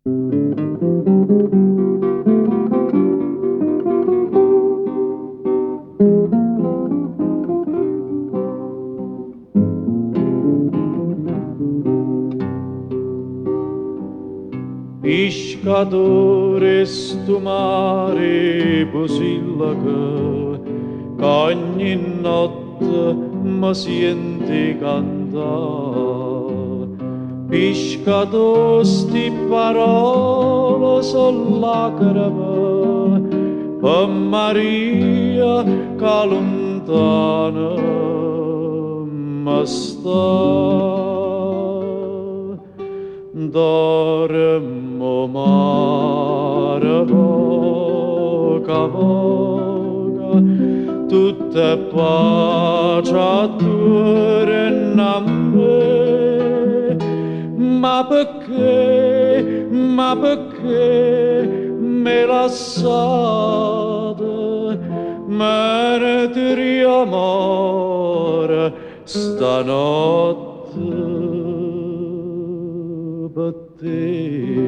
Pescatore stu mare Basilaca, che ogni notte mi sente cantare. Pescatore sti parole son lacrime per Maria che lontana mi sta. Dormo mare poca poca, tutta pace attorno a me. Ma perché me lasciate, mentre di amore stanotte per te.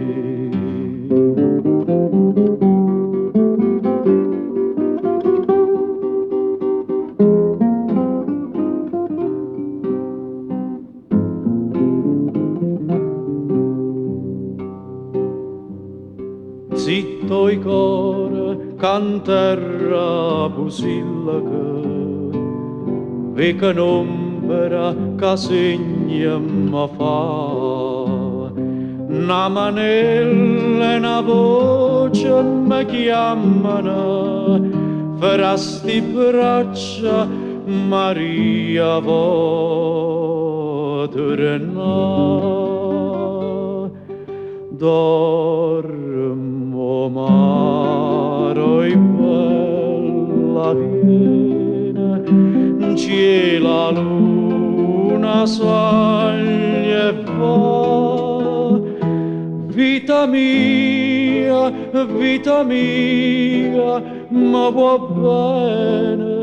Zitto i cor canterra Basilaca, ve che un'ombra che segna mi fa. Una manella e una voce mi chiamano, fra sti braccia Maria vo tornare. Dormo maro e bella viene, c'è la luna soglia e va. Vita mia, ma va bene,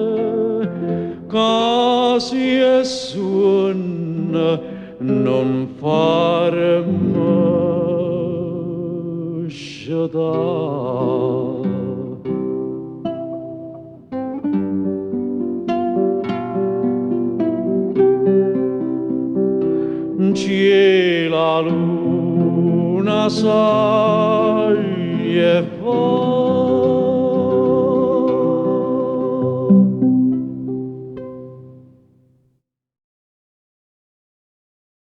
casi e suona non farmi sciatare. C'è la luna sai e va.